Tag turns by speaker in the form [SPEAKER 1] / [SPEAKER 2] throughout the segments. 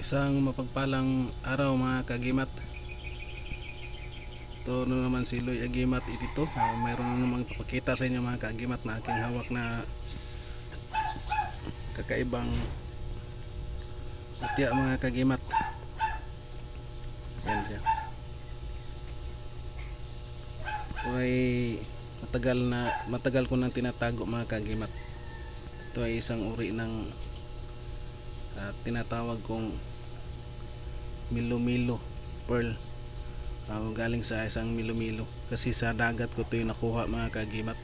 [SPEAKER 1] Isang mapagpalang araw mga kagimat. Ito na naman si Loy Agimat dito. Mayroon na namang papakita sa inyo mga kagimat na aking hawak na kakaibang atya mga kagimat. Yan siya. Ito ay matagal ko nang tinatago mga kagimat. Ito ay isang uri ng tinatawag kong milo-milo pearl. Galing sa isang milo-milo kasi sa dagat ko ito yung nakuha mga kagimat.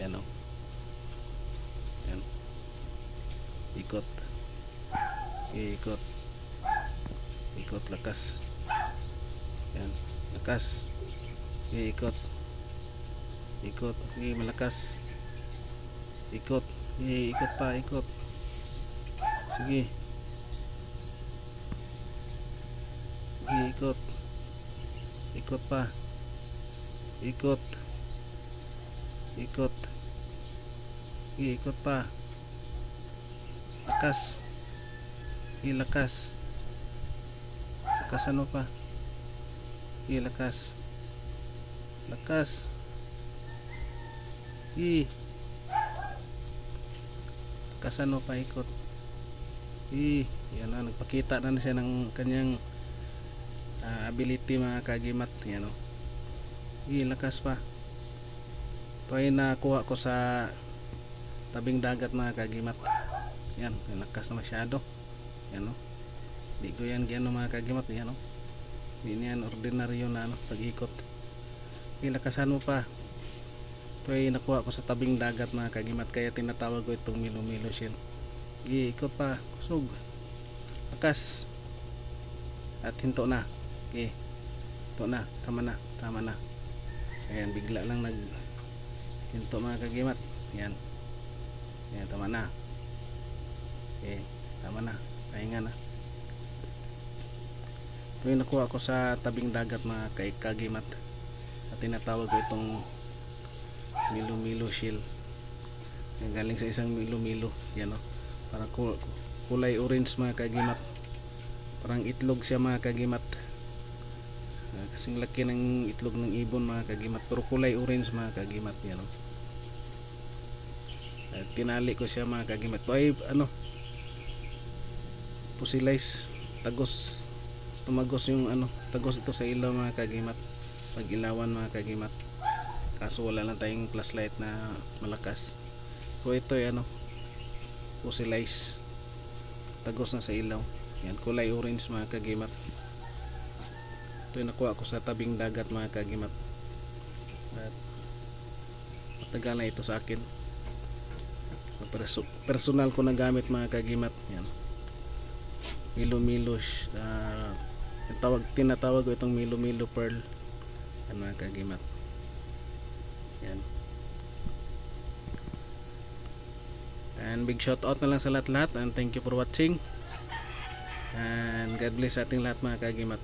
[SPEAKER 1] Yan o, yan. Ikot, ikot, ikot, lakas. Yan, lakas. Ikot, ikot, malakas. Ikot, ikot pa, ikot. Sige, ikot, ikot pa, ikot, ikot, ikot pa, lakas, lakas, lakas ano pa, lakas, lakas, lakas ano pa, ikot. Yan na, nagpakita na siya ng kanyang ability mga kagimat. Yan o, lakas pa. Ito ay nakuha ko sa tabing dagat mga kagimat. Yan, lakas na masyado. Yan o, di ko yan gano mga kagimat. Yan o, di yan ordinaryo na pag-ikot. Lakasan mo pa. Ito ay nakuha ko sa tabing dagat mga kagimat, kaya tinatawag ko itong milo-milo shell. Ikot pa, kusog, lakas, at hinto na. Hinto na, tama na, tama na. Ayan, bigla lang hinto mga kagimat. Yan, yan, tama na. Tama na, pahinga na. Ito yung nakuha ko sa tabing dagat mga kagimat, at tinatawag ko itong milo-milo shell. Yan, galing sa isang milo-milo. Yan o, parang kulay orange mga kagimat, parang itlog siya mga kagimat. Kasing laki ng itlog ng ibon mga kagimat, pero kulay orange mga kagimat. Yan o, tinali ko siya mga kagimat. Ito ay pusilize, tagos, tumagos yung tagos ito sa ilaw mga kagimat, pag ilawan mga kagimat. Kaso wala lang tayong flashlight na malakas. So ito ay pusilize, tagos na sa ilaw. Yan, kulay orange mga kagimat. Ito yung nakuha ko sa tabing dagat mga kagimat, at matagal na ito sa akin. Personal ko na gamit mga kagimat. Yan, milo-milo, tinatawag ko itong milo-milo pearl. Yan mga kagimat. Yan. And big shout out na lang sa lahat-lahat, and thank you for watching, and God bless ating lahat mga kagimat.